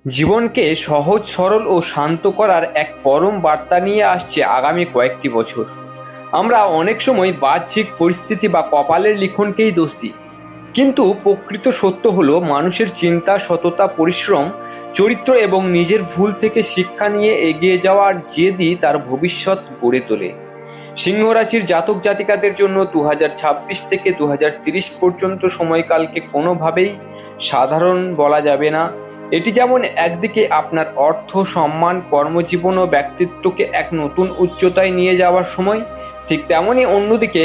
জীবনকে সহজ সরল ও শান্ত করার এক পরম বার্তা নিয়ে আসছে আগামী কয়েকটি বছর। আমরা অনেক সময় বাহ্যিক পরিস্থিতি বা কপালের লিখনকেই দোষ দিই, কিন্তু প্রকৃত সত্য হলো মানুষের চিন্তা, সততা, পরিশ্রম, চরিত্র এবং নিজের ভুল থেকে শিক্ষা নিয়ে এগিয়ে যাওয়ার জেদই তার ভবিষ্যৎ গড়ে তোলে। সিংহ রাশির জাতক জাতিকাদের জন্য 2026 থেকে 2030 পর্যন্ত সময়কালকে কোনোভাবেই সাধারণ বলা যাবে না। এটি যেমন একদিকে আপনার অর্থ, সম্মান, কর্মজীবন ও ব্যক্তিত্বকে এক নতুন উচ্চতায় নিয়ে যাওয়ার সময়, ঠিক তেমনই অন্যদিকে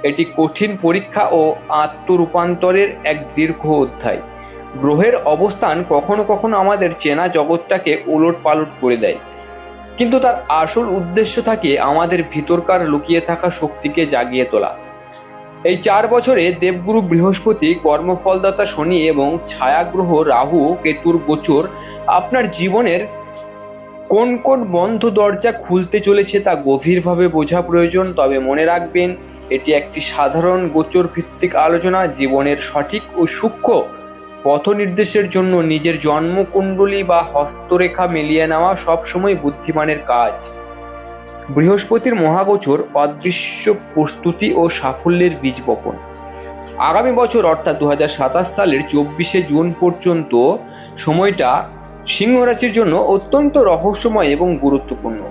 এটি কঠিন পরীক্ষা ও আত্মরূপান্তরের এক দীর্ঘ অধ্যায়। গ্রহের অবস্থান কখনো কখনো আমাদের চেনা জগৎটাকে ওলটপালট করে দেয়, কিন্তু তার আসল উদ্দেশ্য থাকে আমাদের ভিতরকার লুকিয়ে থাকা শক্তিকে জাগিয়ে তোলা। এই 4 বছরে দেবগুরু বৃহস্পতি, কর্মফলদাতা শনি এবং ছায়াগ্রহ রাহু কেতুর গোচর আপনার জীবনের কোন কোন বন্ধ দরজা খুলতে চলেছে তা গভীরভাবে বোঝা প্রয়োজন। তবে মনে রাখবেন, এটি একটি সাধারণ গোচর ভিত্তিক আলোচনা। জীবনের সঠিক ও সূক্ষ্ম পথ নির্দেশের জন্য নিজের জন্মকুণ্ডলী বা হস্তরেখা মিলিয়ে নেওয়া সবসময় বুদ্ধিমানের কাজ। বৃহস্পতির মহাগোচর অদৃশ্য প্রস্তুতি ও সাফল্যের বীজ বপন। আগামী বছর অর্থাৎ 2027 সালের 24শে জুন পর্যন্ত সময়টা সিংহ রাশির জন্য অত্যন্ত রহস্যময় এবং গুরুত্বপূর্ণ।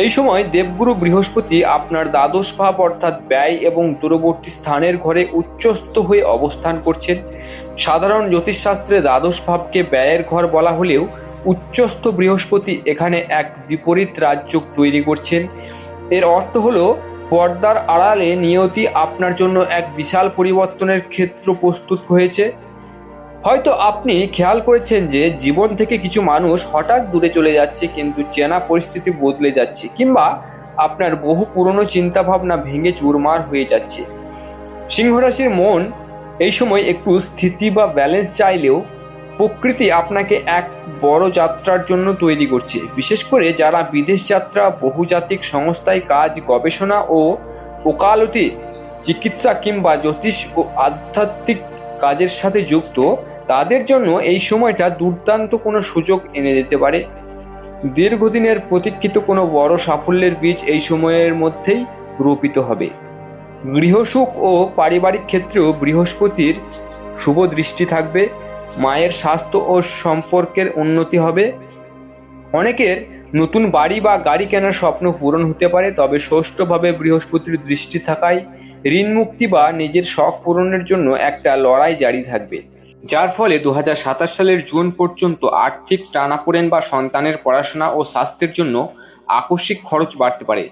এই সময় দেবগুরু বৃহস্পতি আপনার দ্বাদশ ভাব অর্থাৎ ব্যয় এবং দূরবর্তী স্থানের ঘরে উচ্চস্থ হয়ে অবস্থান করছেন। সাধারণ জ্যোতিষশাস্ত্রে দ্বাদশ ভাবকে ব্যয়ের ঘর বলা হলেও উচ্চস্থ বৃহস্পতি এখানে এক বিপরীত রাজযোগ তৈরি করছেন। এর অর্থ হলো পর্দার আড়ালে নিয়তি আপনার জন্য এক বিশাল পরিবর্তনের ক্ষেত্র প্রস্তুত হয়েছে। হয়তো আপনি খেয়াল করেছেন যে জীবন থেকে কিছু মানুষ হঠাৎ দূরে চলে যাচ্ছে, কিন্তু চেনা পরিস্থিতি বদলে যাচ্ছে, কিংবা আপনার বহু পুরনো চিন্তাভাবনা ভেঙে চুরমার হয়ে যাচ্ছে। সিংহ রাশির মন এই সময় একটু স্থিতি বা ব্যালেন্স চাইলেও প্রকৃতি আপনাকে এক বড় যাত্রার জন্য তৈরি করছে। বিশেষ করে যারা বিদেশ যাত্রা, বহুজাতিক সংস্থায় কাজ, গবেষণা ও ওকালতি, চিকিৎসা কিংবা জ্যোতিষ ও আধ্যাত্মিক কাজের সাথে যুক্ত, তাদের জন্য এই সময়টা দুর্দান্ত কোনো সুযোগ এনে দিতে পারে। দীর্ঘদিনের প্রতীক্ষিত কোনো বড় সাফল্যের বীজ এই সময়ের মধ্যেই রোপিত হবে। গৃহসুখ ও পারিবারিক ক্ষেত্রেও বৃহস্পতির শুভ দৃষ্টি থাকবে। মায়ের স্বাস্থ্য ও সম্পর্কের উন্নতি হবে। অনেকের নতুন বাড়ি বা গাড়ি কেনার স্বপ্ন পূরণ হতে পারে। তবে ষষ্ঠভাবে বৃহস্পতির দৃষ্টি থাকায় ঋণ মুক্তি বা নিজের শখ পূরণের জন্য একটা লড়াই জারি থাকবে, যার ফলে 2027 সালের জুন পর্যন্ত আর্থিক টানাপোড়েন বা সন্তানের পড়াশোনা ও স্বাস্থ্যের জন্য আকস্মিক খরচ বাড়তে পারে।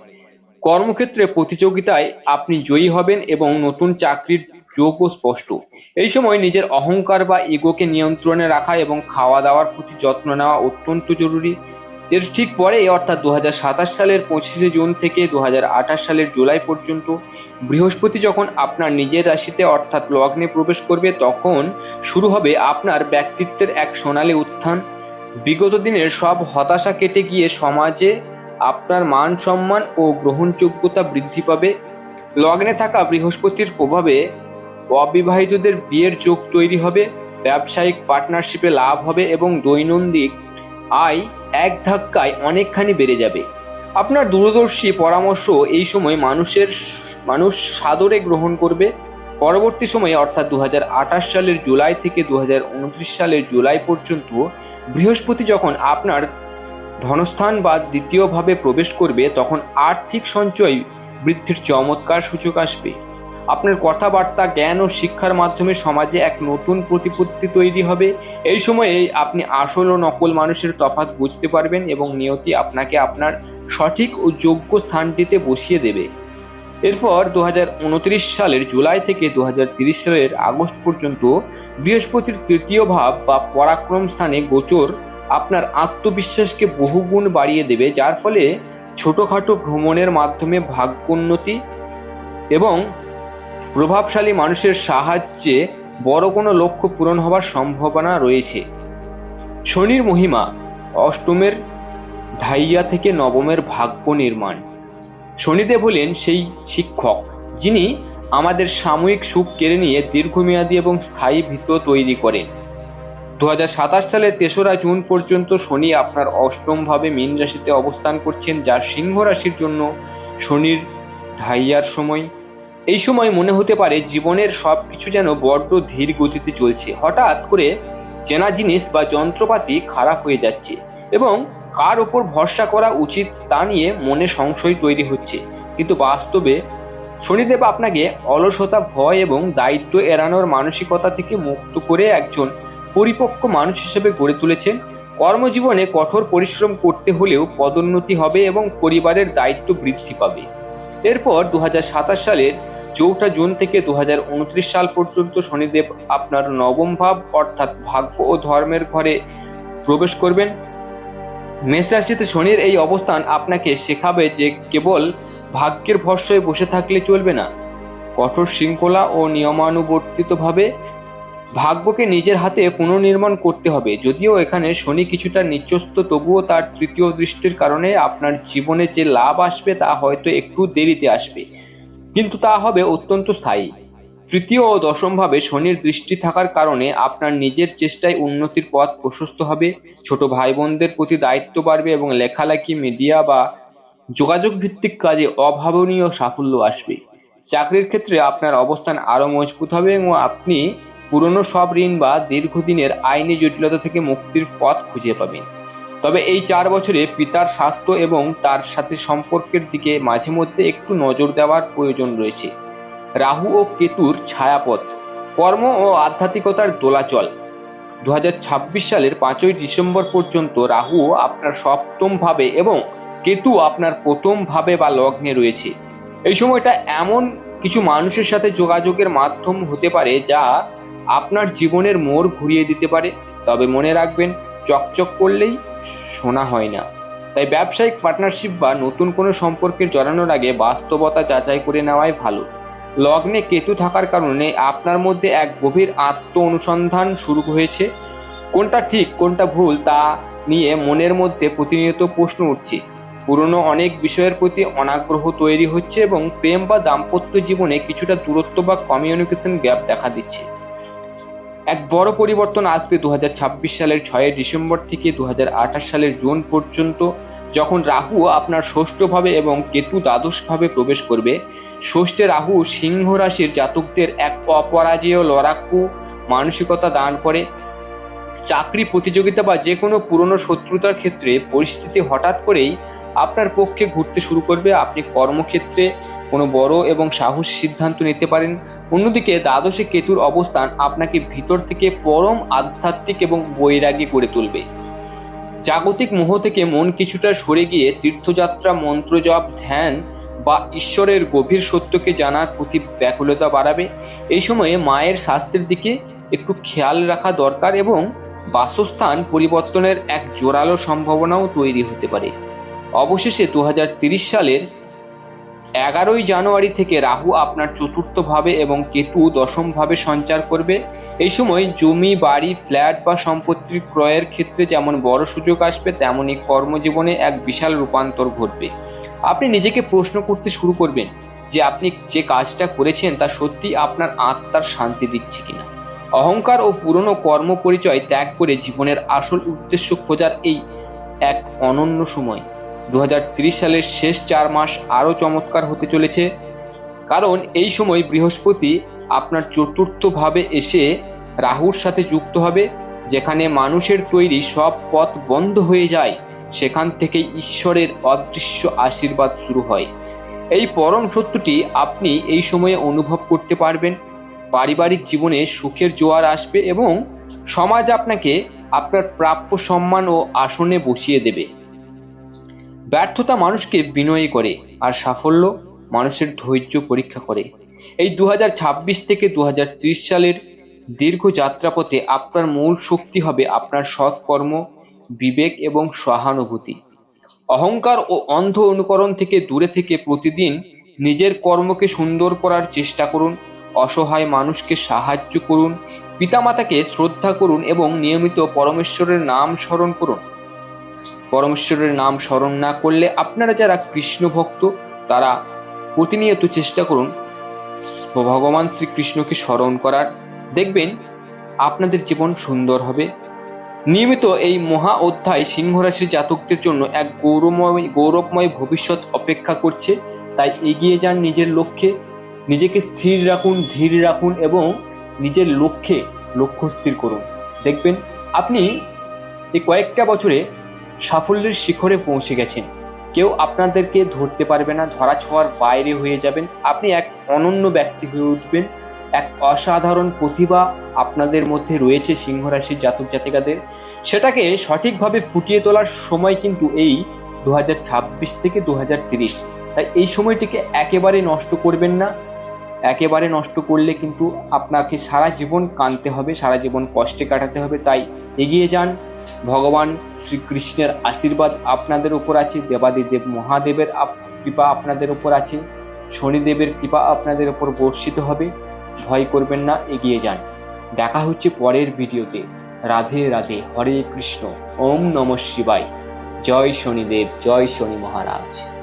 কর্মক্ষেত্রে প্রতিযোগিতায় আপনি জয়ী হবেন এবং নতুন চাকরির যোগও স্পষ্ট। এই সময় নিজের অহংকার বা ইগোকে নিয়ন্ত্রণে রাখা এবং খাওয়া দাওয়ার প্রতি যত্ন নেওয়া অত্যন্ত জরুরি। এর ঠিক পরে অর্থাৎ 2027 সালের 25শে জুন থেকে 2028 সালের জুলাই পর্যন্ত বৃহস্পতি যখন আপনার নিজের রাশিতে অর্থাৎ লগ্নে প্রবেশ করবে, তখন শুরু হবে আপনার ব্যক্তিত্বের এক সোনালী উত্থান। বিগত দিনের সব হতাশা কেটে গিয়ে সমাজে আপনার মান সম্মান ও গ্রহণযোগ্যতা বৃদ্ধি পাবে। লগ্নে থাকা বৃহস্পতির প্রভাবে অবিবাহিতদের বিয়ের যোগ তৈরি হবে, ব্যবসায়িক পার্টনারশিপে লাভ হবে এবং দৈনন্দিন আয় এক ধাক্কায় অনেকখানি বেড়ে যাবে। আপনার দূরদর্শী পরামর্শ এই সময় মানুষ সাদরে গ্রহণ করবে। পরবর্তী সময়ে অর্থাৎ 2028 সালের জুলাই থেকে 2029 সালের জুলাই পর্যন্ত বৃহস্পতি যখন আপনার ধনস্থান বা দ্বিতীয়ভাবে প্রবেশ করবে, তখন আর্থিক সঞ্চয় বৃদ্ধির চমৎকার সূচক আসবে। আপনার কথাবার্তা, জ্ঞান ও শিক্ষার মাধ্যমে সমাজে এক নতুন প্রতিপত্তি তৈরি হবে। এই সময়ে আপনি আসল ও নকল মানুষের তফাৎ বুঝতে পারবেন এবং নিয়তি আপনাকে আপনার সঠিক ও যোগ্য স্থানটিতে বসিয়ে দেবে। এরপর 2029 সালের জুলাই থেকে 2030 সালের আগস্ট পর্যন্ত বৃহস্পতির তৃতীয় ভাব বা পরাক্রম স্থানে গোচর আপনার আত্মবিশ্বাসকে বহুগুণ বাড়িয়ে দেবে, যার ফলে ছোটোখাটো ভ্রমণের মাধ্যমে ভাগ্যোন্নতি এবং প্রভাবশালী মানুষের সাহায্যে বড় কোনো লক্ষ্য পূরণ হবার সম্ভাবনা রয়েছে। শনির মহিমা অষ্টমের ঢাইয়া থেকে নবমের ভাগ্য নির্মাণ। শনিদেব হলেন সেই শিক্ষক যিনি আমাদের সাময়িক সুখ কেড়ে নিয়ে দীর্ঘমেয়াদী এবং স্থায়ী ভিত তৈরি করেন। 2027 সালের 3রা জুন পর্যন্ত শনি আপনার অষ্টম ভাবে মীন রাশিতে অবস্থান করছেন, যা সিংহ রাশির জন্য শনির ঢাইয়ার সময়। এই সময় মনে হতে পারে জীবনের সব কিছু যেন বড্ড ধীর গতিতে চলছে। হঠাৎ করে চেনা জিনিস বা যন্ত্রপাতি খারাপ হয়ে যাচ্ছে এবং কার ওপর ভরসা করা উচিত তা নিয়ে মনে সংশয় তৈরি হচ্ছে। কিন্তু বাস্তবে শনিদেব আপনাকে অলসতা, ভয় এবং দায়িত্ব এড়ানোর মানসিকতা থেকে মুক্ত করে একজন পরিপক্ক মানুষ হিসেবে গড়ে তুলেছেন। কর্মজীবনে কঠোর পরিশ্রম করতে হলেও পদোন্নতি হবে এবং পরিবারের দায়িত্ব বৃদ্ধি পাবে। এরপর 2027 সালের 4 জুন থেকে 2029 সাল পর্যন্ত শনিদেব আপনার নবম ভাব অর্থাৎ ভাগ্য ও ধর্মের ঘরে প্রবেশ করবেন। মেষ রাশিতে শনির এই অবস্থান আপনাকে শেখাবে যে কেবল ভাগ্যের ভরসায় বসে থাকলে চলবে না, কঠোর শৃঙ্খলা ও নিয়মানুবর্তিতভাবে ভাগ্যকে নিজের হাতে পুনর্নির্মাণ করতে হবে। যদিও এখানে শনি কিছুটা নিচস্ত, তবুও তার তৃতীয় দৃষ্টির কারণে আপনার জীবনে যে লাভ আসবে তা হয়তো একটু দেরিতে আসবে, কিন্তু তা হবে অত্যন্ত স্থায়ী। তৃতীয় ও দশম ভাবে শনির দৃষ্টি থাকার কারণে আপনার নিজের চেষ্টায় উন্নতির পথ প্রশস্ত হবে। ছোট ভাই বোনদের প্রতি দায়িত্ব বাড়বে এবং লেখালেখি, মিডিয়া বা যোগাযোগ ভিত্তিক কাজে অভাবনীয় সাফল্য আসবে। চাকরির ক্ষেত্রে আপনার অবস্থান আরও মজবুত হবে এবং আপনি পুরনো সব ঋণ বা দীর্ঘদিনের আইনি জটিলতা থেকে মুক্তির পথ খুঁজে পাবেন। তবে এই 4 বছরে পিতার স্বাস্থ্য এবং তার সাথে সম্পর্কের দিকে মাঝে মধ্যে একটু নজর দেওয়ার প্রয়োজন রয়েছে। রাহু ও কেতুর ছায়াপথ, কর্ম ও আধ্যাত্মিকতার দোলাচল। 2026 সালের 5ই ডিসেম্বর পর্যন্ত রাহু আপনার সপ্তম ভাবে এবং কেতু আপনার প্রথম ভাবে বা লগ্নে রয়েছে। এই সময়টা এমন কিছু মানুষের সাথে যোগাযোগের মাধ্যম হতে পারে যা আপনার জীবনের মোড় ঘুরিয়ে দিতে পারে। তবে মনে রাখবেন, চকচক করলেই শোনা হয় না। তাই ব্যবসায়িক পার্টনারশিপ বা নতুন কোনো সম্পর্কে জড়ানোর আগে বাস্তবতা যাচাই করে নেওয়াই ভালো। লগ্নে কেতু থাকার কারণে আপনার মধ্যে এক গভীর আত্ম অনুসন্ধান শুরু হয়েছে। কোনটা ঠিক কোনটা ভুল তা নিয়ে মনের মধ্যে প্রতিনিয়ত প্রশ্ন উঠছে। পুরনো অনেক বিষয়ের প্রতি অনাগ্রহ তৈরি হচ্ছে এবং প্রেম বা দাম্পত্য জীবনে কিছুটা দূরত্ব বা কমিউনিকেশন গ্যাপ দেখা দিচ্ছে। এক বড় পরিবর্তন আসবে 2026 সালের 6 ডিসেম্বর থেকে 2028 সালের জুন পর্যন্ত, যখন রাহু আপনার ষষ্ঠ ভাবে এবং কেতু দ্বাদশ ভাবে প্রবেশ করবে। ষষ্ঠে রাহু সিংহ রাশির জাতকদের এক অপরাজেয় লড়াকু মানসিকতা দান করে। চাকরি, প্রতিযোগিতা বা যে কোনো পুরনো শত্রুতার ক্ষেত্রে পরিস্থিতি হঠাৎ করেই আপনার পক্ষে ঘুরতে শুরু করবে। আপনি কর্মক্ষেত্রে কোনো বড় এবং সাহসী সিদ্ধান্ত নিতে পারেন। অন্যদিকে দ্বাদশে কেতুর অবস্থান আপনাকে ভিতর থেকে পরম আধ্যাত্মিক এবং বৈরাগী করে তুলবে। জাগতিক মোহ থেকে মন কিছুটা সরে গিয়ে তীর্থযাত্রা, মন্ত্রজপ, ধ্যান বা ঈশ্বরের গভীর সত্যকে জানার প্রতি ব্যাকুলতা বাড়াবে। এই সময়ে মায়ের স্বাস্থ্যের দিকে একটু খেয়াল রাখা দরকার এবং বাসস্থান পরিবর্তনের এক জোরালো সম্ভাবনাও তৈরি হতে পারে। অবশেষে 2030 সালের 11ই জানুয়ারি থেকে রাহু আপনার চতুর্থ ভাবে এবং কেতু দশম ভাবে সঞ্চার করবে। এই সময় জমি, বাড়ি, ফ্ল্যাট বা সম্পত্তির ক্রয়ের ক্ষেত্রে যেমন বড় সুযোগ আসবে, তেমনই কর্মজীবনে এক বিশাল রূপান্তর ঘটবে। আপনি নিজেকে প্রশ্ন করতে শুরু করবেন যে আপনি যে কাজটা করেছেন তা সত্যি আপনার আত্মার শান্তি দিচ্ছে কিনা। অহংকার ও পুরনো কর্ম পরিচয় ত্যাগ করে জীবনের আসল উদ্দেশ্য খোঁজার এই এক অনন্য সময়। 2030 সালের শেষ 4 মাস আরও চমৎকার হতে চলেছে, কারণ এই সময় বৃহস্পতি আপনার চতুর্থ ভাবে এসে রাহুর সাথে যুক্ত হবে। যেখানে মানুষের তৈরি সব পথ বন্ধ হয়ে যায়, সেখান থেকেই ঈশ্বরের অদৃশ্য আশীর্বাদ শুরু হয়। এই পরম সত্যটি আপনি এই সময়ে অনুভব করতে পারবেন। পারিবারিক জীবনে সুখের জোয়ার আসবে এবং সমাজ আপনাকে আপনার প্রাপ্য সম্মান ও আসনে বসিয়ে দেবে। ব্যর্থতা মানুষকে বিনয়ী করে আর সাফল্য মানুষের ধৈর্য পরীক্ষা করে। এই 2026 থেকে 2030 সালের দীর্ঘ যাত্রাপথে আপনার মূল শক্তি হবে আপনার সৎকর্ম, বিবেক এবং সহানুভূতি। অহংকার ও অন্ধ অনুকরণ থেকে দূরে থেকে প্রতিদিন নিজের কর্মকে সুন্দর করার চেষ্টা করুন। অসহায় মানুষকে সাহায্য করুন, পিতামাতাকে শ্রদ্ধা করুন এবং নিয়মিত পরমেশ্বরের নাম স্মরণ করুন। পরমেশ্বরের নাম স্মরণ না করলে আপনারা যারা কৃষ্ণ ভক্ত তারা প্রতিনিয়ত চেষ্টা করুন ভগবান শ্রীকৃষ্ণকে স্মরণ করার। দেখবেন আপনাদের জীবন সুন্দর হবে। নিয়মিত এই মহা অধ্যায় সিংহ রাশির জাতকদের জন্য এক গৌরবময় ভবিষ্যৎ অপেক্ষা করছে। তাই এগিয়ে যান নিজের লক্ষ্যে, নিজেকে স্থির রাখুন, ধীর রাখুন এবং নিজের লক্ষ্য স্থির করুন। দেখবেন আপনি এই কয়েকটা বছরে সাফল্যের শিখরে পৌঁছে গেছেন। কেউ আপনাদেরকে ধরতে পারবে না, ধরা ছোঁয়ার বাইরে হয়ে যাবেন। আপনি এক অনন্য ব্যক্তি হয়ে উঠবেন। এক অসাধারণ প্রতিভা আপনাদের মধ্যে রয়েছে সিংহ রাশির জাতক জাতিকাদের। সেটাকে সঠিকভাবে ফুটিয়ে তোলার সময় কিন্তু এই 2026 থেকে 2030। তাই এই সময়টিকে একেবারে নষ্ট করবেন না। একেবারে নষ্ট করলে কিন্তু আপনাকে সারা জীবন কাঁদতে হবে, সারা জীবন কষ্টে কাটাতে হবে। তাই এগিয়ে যান। ভগবান শ্রীকৃষ্ণের আশীর্বাদ আপনাদের উপর আছে, দেবাদিদেব মহাদেবের কৃপা আপনাদের উপর আছে, শনিদেবের কৃপা আপনাদের উপর বর্ষিত হবে। ভয় করবেন না, এগিয়ে যান। দেখা হচ্ছে পরের ভিডিওতে। রাধে রাধে, হরে কৃষ্ণ, ওম নমঃ শিবায়। জয় শনিদেব, জয় শনি মহারাজ।